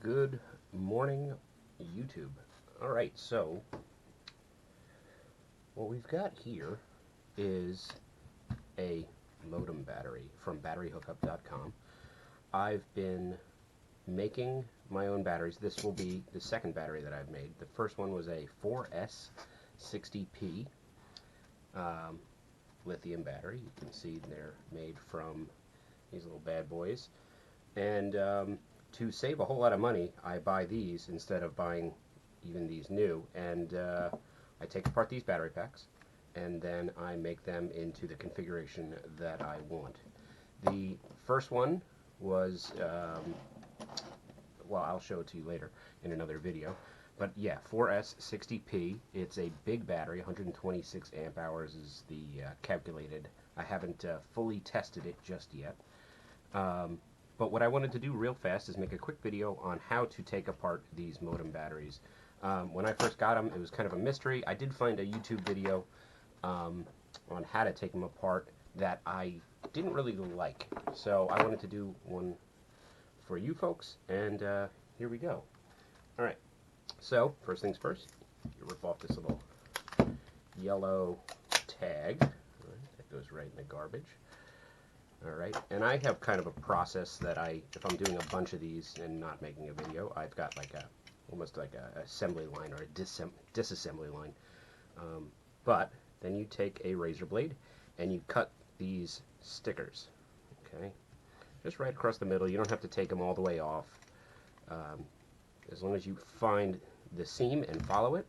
Good morning, YouTube. Alright, so what we've got here is a modem battery from batteryhookup.com. I've been making my own batteries. This will be the second battery that I've made. The first one was a 4S60P lithium battery. You can see they're made from these little bad boys. And to save a whole lot of money, I buy these instead of buying even these new. And I take apart these battery packs, and then I make them into the configuration that I want. The first one was, well, I'll show it to you later in another video. But yeah, 4S60P. It's a big battery. 126 amp hours is the calculated. I haven't fully tested it just yet. But what I wanted to do real fast is make a quick video on how to take apart these modem batteries. When I first got them, it was kind of a mystery. I did find a YouTube video on how to take them apart that I didn't really like. So I wanted to do one for you folks, and here we go. Alright, so first things first, you rip off this little yellow tag. That goes right in the garbage. Alright, and I have kind of a process that if I'm doing a bunch of these and not making a video, I've got like almost like a assembly line or a disassembly line. But then you take a razor blade and you cut these stickers, okay? Just right across the middle. You don't have to take them all the way off. As long as you find the seam and follow it.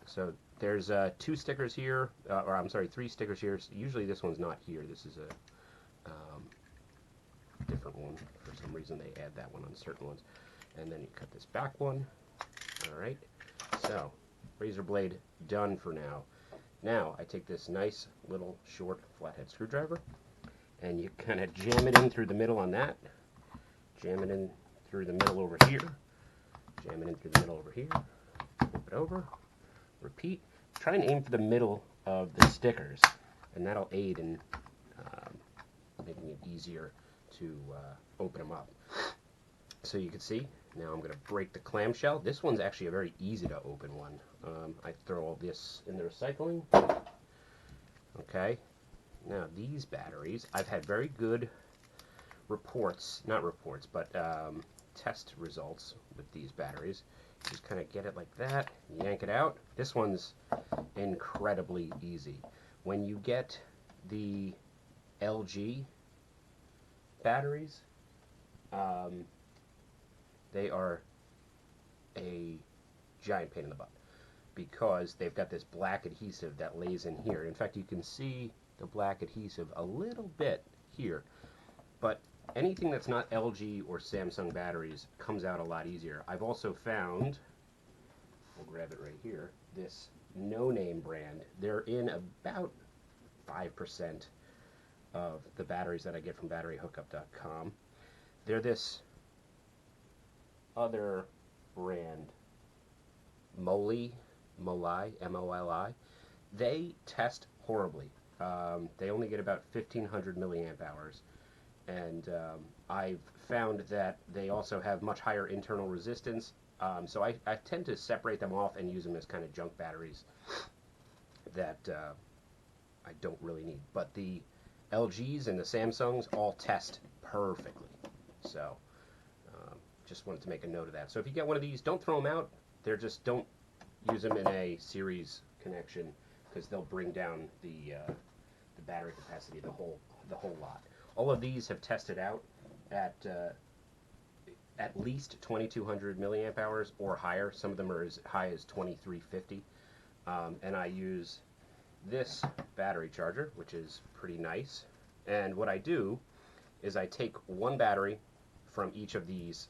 So there's two stickers here, or I'm sorry, three stickers here. Usually this one's not here. This is a different one. For some reason they add that one on certain ones. And then you cut this back one. Alright, so razor blade done for now. Now I take this nice little short flathead screwdriver and you kind of jam it in through the middle on that. Jam it in through the middle over here. Jam it in through the middle over here. Flip it over. Repeat. Try and aim for the middle of the stickers, and that'll aid in making it easier to open them up. So you can see, now I'm going to break the clamshell. This one's actually a very easy to open one. I throw all this in the recycling. Okay, now these batteries, I've had very good test results with these batteries. Just kind of get it like that, yank it out. This one's incredibly easy. When you get the LG batteries, they are a giant pain in the butt because they've got this black adhesive that lays in here. In fact, you can see the black adhesive a little bit here, but anything that's not LG or Samsung batteries comes out a lot easier. I've also found, we'll grab it right here, this no-name brand. They're in about 5% of the batteries that I get from batteryhookup.com. They're this other brand, Moli, M-O-L-I. They test horribly. They only get about 1,500 milliamp hours. And I've found that they also have much higher internal resistance. So I tend to separate them off and use them as kind of junk batteries that I don't really need. But the LGs and the Samsungs all test perfectly. So just wanted to make a note of that. So if you get one of these, don't throw them out. Don't use them in a series connection because they'll bring down the battery capacity of the whole lot. All of these have tested out at least 2,200 milliamp hours or higher. Some of them are as high as 2,350. And I use this battery charger, which is pretty nice. And what I do is I take one battery from each of these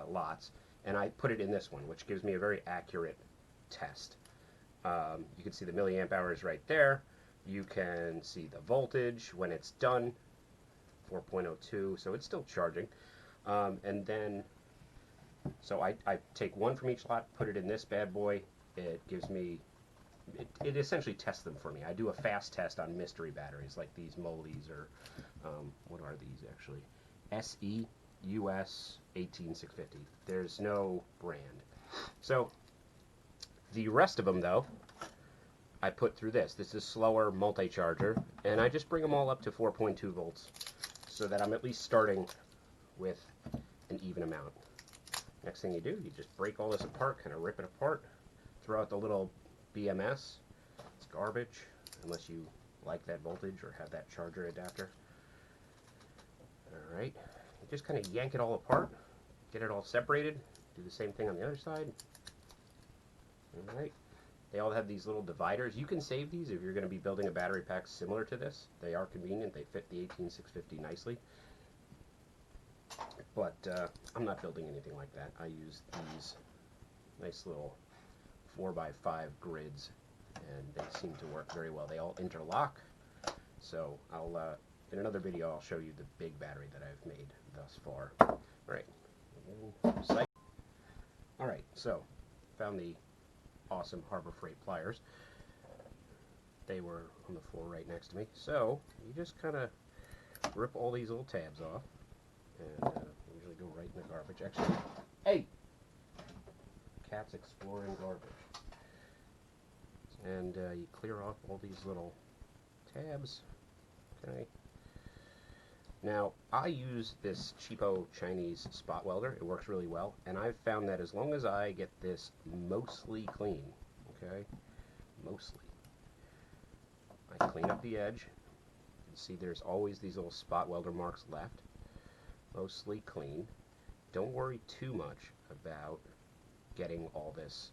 lots and I put it in this one, which gives me a very accurate test. You can see the milliamp hours right there. You can see the voltage when it's done, 4.02, so it's still charging. And then, so I take one from each lot, put it in this bad boy. It gives me, it essentially tests them for me. I do a fast test on mystery batteries like these Molis or, what are these actually? SE US 18650. There's no brand. So the rest of them, though, I put through this. This is slower multi-charger, and I just bring them all up to 4.2 volts so that I'm at least starting with an even amount. Next thing you do, you just break all this apart, kind of rip it apart, throw out the little BMS. It's garbage, unless you like that voltage or have that charger adapter. Alright, you just kind of yank it all apart, get it all separated, do the same thing on the other side. Alright, they all have these little dividers. You can save these if you're going to be building a battery pack similar to this. They are convenient, they fit the 18650 nicely. But I'm not building anything like that. I use these nice little 4x5 grids, and they seem to work very well. They all interlock, so I'll in another video I'll show you the big battery that I've made thus far. Alright, so found the awesome Harbor Freight pliers. They were on the floor right next to me. So you just kind of rip all these little tabs off, and usually go right in the garbage. Actually, hey! Cat's exploring garbage. And you clear off all these little tabs. Okay. Now, I use this cheapo Chinese spot welder. It works really well, and I've found that as long as I get this mostly clean, okay, mostly, I clean up the edge. You can see there's always these little spot welder marks left. Mostly clean. Don't worry too much about getting all this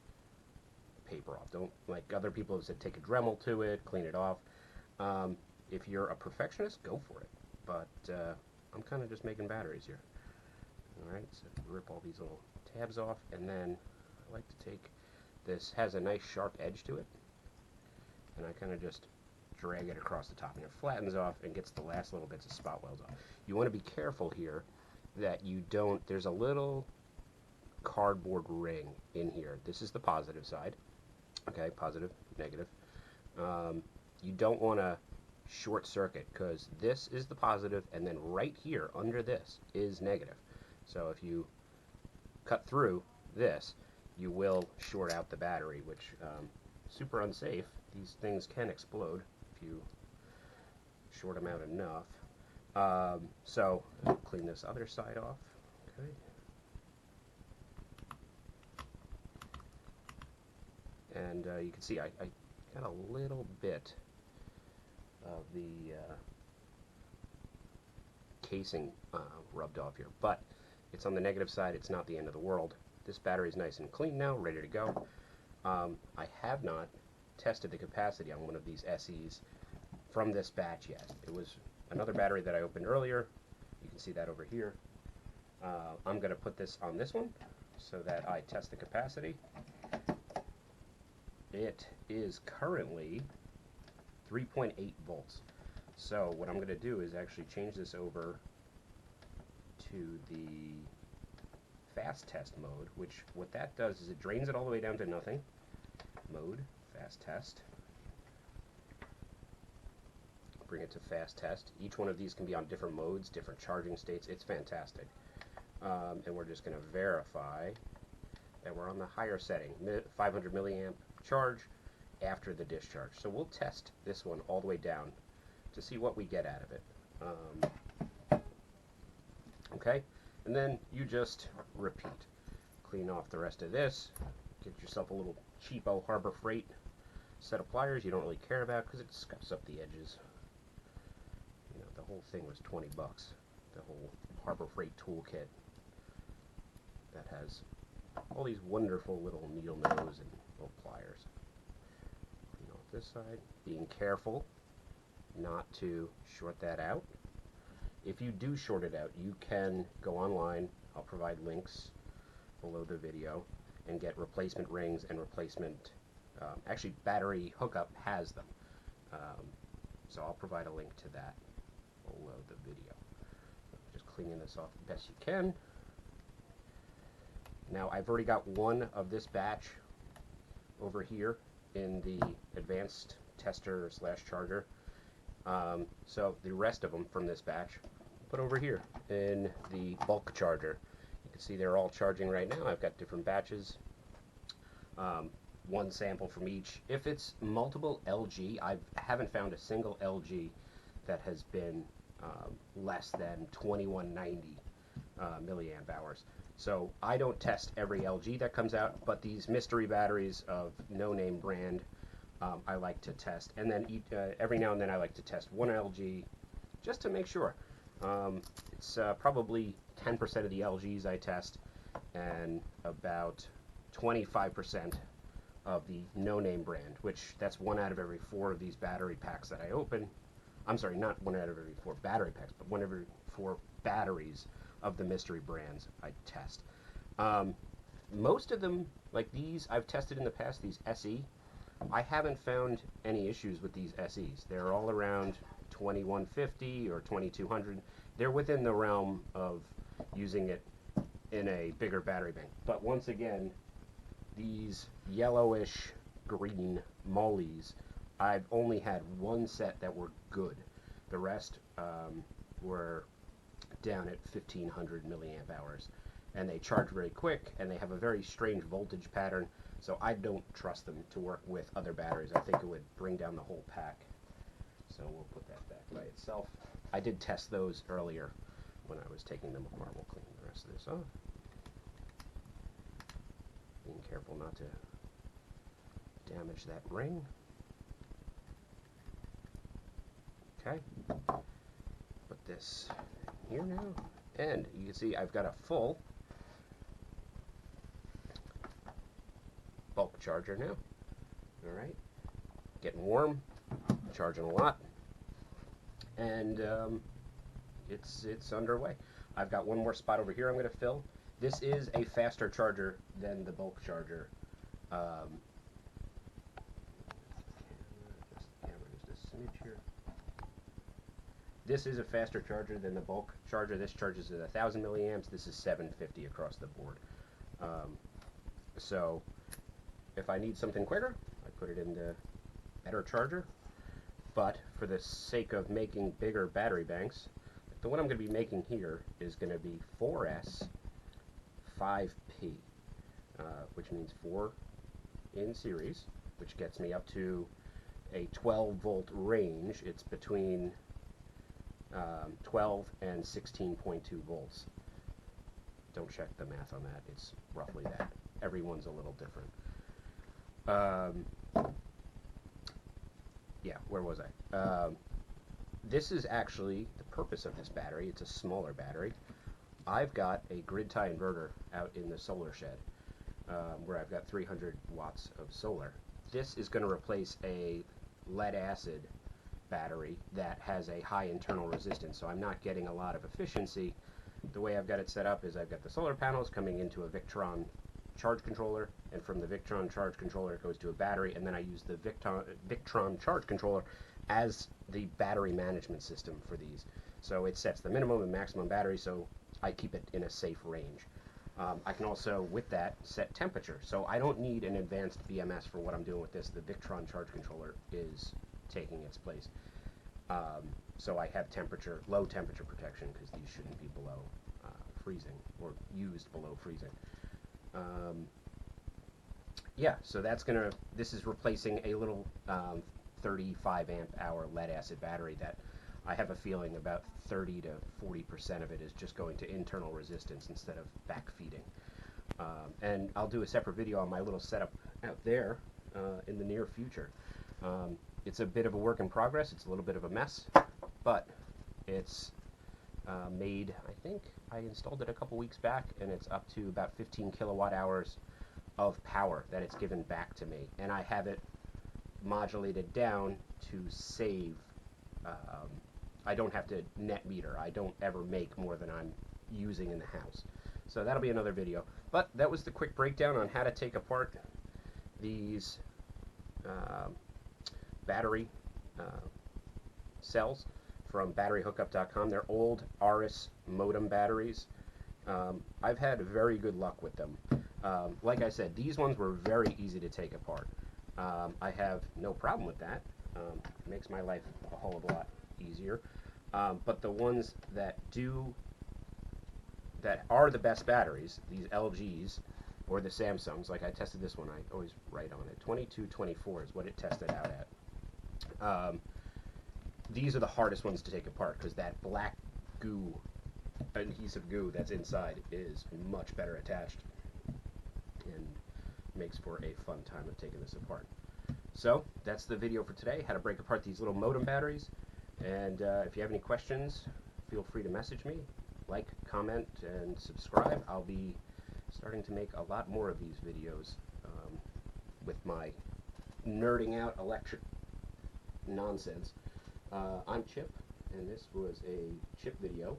paper off. Don't, like other people have said, take a Dremel to it, clean it off. If you're a perfectionist, go for it. But I'm kind of just making batteries here. Alright, so rip all these little tabs off, and then I like to take this, has a nice sharp edge to it, and I kind of just drag it across the top, and it flattens off and gets the last little bits of spot welds off. You want to be careful here that you don't, there's a little cardboard ring in here. This is the positive side. Okay, positive, negative. You don't want to short circuit, because this is the positive, and then right here under this is negative. So if you cut through this, you will short out the battery, which super unsafe. These things can explode if you short them out enough. So I'll clean this other side off. Okay. And you can see I got a little bit of the casing rubbed off here, but it's on the negative side. It's not the end of the world. This battery is nice and clean now, ready to go. I have not tested the capacity on one of these SEs from this batch yet. It was another battery that I opened earlier. You can see that over here. I'm going to put this on this one so that I test the capacity. It is currently 3.8 volts. So what I'm going to do is actually change this over to the fast test mode, which what that does is it drains it all the way down to nothing. Mode, fast test. Bring it to fast test. Each one of these can be on different modes, different charging states. It's fantastic. And we're just going to verify that we're on the higher setting, 500 milliamp charge after the discharge. So we'll test this one all the way down to see what we get out of it. Okay, and then you just repeat. Clean off the rest of this. Get yourself a little cheapo Harbor Freight set of pliers you don't really care about because it scuffs up the edges. You know, the whole thing was 20 bucks. The whole Harbor Freight toolkit that has all these wonderful little needle nose and little pliers. Clean off this side. Being careful not to short that out. If you do short it out, you can go online. I'll provide links below the video and get replacement rings and replacement, actually battery hookup has them. So I'll provide a link to that below the video. Just cleaning this off the best you can. Now I've already got one of this batch over here in the advanced tester / charger. So the rest of them from this batch, put over here in the bulk charger. You can see they're all charging right now. I've got different batches, one sample from each. If it's multiple LG, I haven't found a single LG that has been less than 2190 milliamp hours. So I don't test every LG that comes out, but these mystery batteries of no-name brand, I like to test. And then every now and then I like to test one LG just to make sure. It's probably 10% of the LGs I test, and about 25% of the no-name brand, which that's 1 out of every 4 of these battery packs that I open. I'm sorry, not 1 out of every 4 battery packs, but 1 out of every 4 batteries of the mystery brands I test. Most of them, like these I've tested in the past, these SE, I haven't found any issues with these SEs. They're all around 2150 or 2200. They're within the realm of using it in a bigger battery bank. But once again, these yellowish green mollies, I've only had one set that were good. The rest were down at 1500 milliamp hours, and they charge very quick, and they have a very strange voltage pattern, so I don't trust them to work with other batteries. I think it would bring down the whole pack. So we'll put that back by itself. I did test those earlier when I was taking them apart. We'll clean the rest of this off. Being careful not to damage that ring. Okay. Put this in here now. And you can see I've got a full bulk charger now. Alright. Getting warm. Charging a lot. And it's underway. I've got one more spot over here I'm going to fill. This is a faster charger than the bulk charger. Just a smidge here. This is a faster charger than the bulk charger. This charges at 1000 milliamps. This is 750 across the board. So if I need something quicker, I put it in the better charger. But for the sake of making bigger battery banks, the one I'm going to be making here is going to be 4S 5P, which means 4 in series, which gets me up to a 12 volt range. It's between 12 and 16.2 volts. Don't check the math on that. It's roughly that. Everyone's a little different. Yeah, where was I? This is actually the purpose of this battery. It's a smaller battery. I've got a grid tie inverter out in the solar shed where I've got 300 watts of solar. This is going to replace a lead acid battery that has a high internal resistance, so I'm not getting a lot of efficiency. The way I've got it set up is I've got the solar panels coming into a Victron charge controller, and from the Victron charge controller it goes to a battery, and then I use the Victron charge controller as the battery management system for these. So it sets the minimum and maximum battery, so I keep it in a safe range. I can also, with that, set temperature. So I don't need an advanced BMS for what I'm doing with this. The Victron charge controller is taking its place. So I have low temperature protection, because these shouldn't be below freezing, or used below freezing. Yeah, so this is replacing a little 35 amp hour lead acid battery that I have a feeling about 30 to 40% of it is just going to internal resistance instead of back feeding. And I'll do a separate video on my little setup out there in the near future. It's a bit of a work in progress. It's a little bit of a mess, but it's made, I think I installed it a couple weeks back, and it's up to about 15 kilowatt hours of power that it's given back to me. And I have it modulated down to save. I don't have to net meter. I don't ever make more than I'm using in the house. So that'll be another video. But that was the quick breakdown on how to take apart these battery cells from batteryhookup.com. They're old Arris Modem batteries. I've had very good luck with them. Like I said, these ones were very easy to take apart. I have no problem with that. It makes my life a whole lot easier. But the ones that are the best batteries, these LGs or the Samsungs, like I tested this one, I always write on it, 2224 is what it tested out at. These are the hardest ones to take apart because that black goo, adhesive goo that's inside is much better attached and makes for a fun time of taking this apart. So that's the video for today, how to break apart these little modem batteries. And if you have any questions, feel free to message me, like, comment, and subscribe. I'll be starting to make a lot more of these videos with my nerding out electric nonsense. I'm Chip, and this was a Chip video.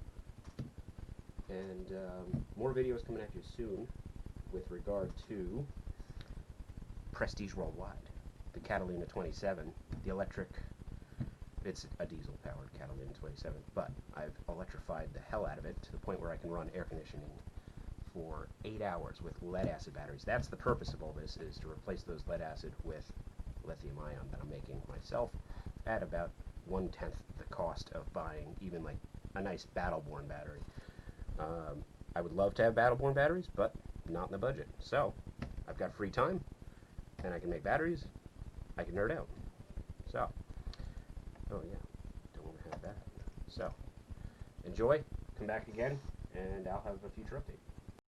And more videos coming at you soon with regard to Prestige Worldwide, the Catalina 27, the electric. It's a diesel-powered Catalina 27, but I've electrified the hell out of it to the point where I can run air conditioning for 8 hours with lead-acid batteries. That's the purpose of all this, is to replace those lead-acid with lithium-ion that I'm making myself at about 1/10 the cost of buying even like a nice Battleborn battery. I would love to have Battleborn batteries, but not in the budget. So I've got free time, and I can make batteries. I can nerd out. So, oh yeah, don't want to have that. So, enjoy, come back again, and I'll have a future update.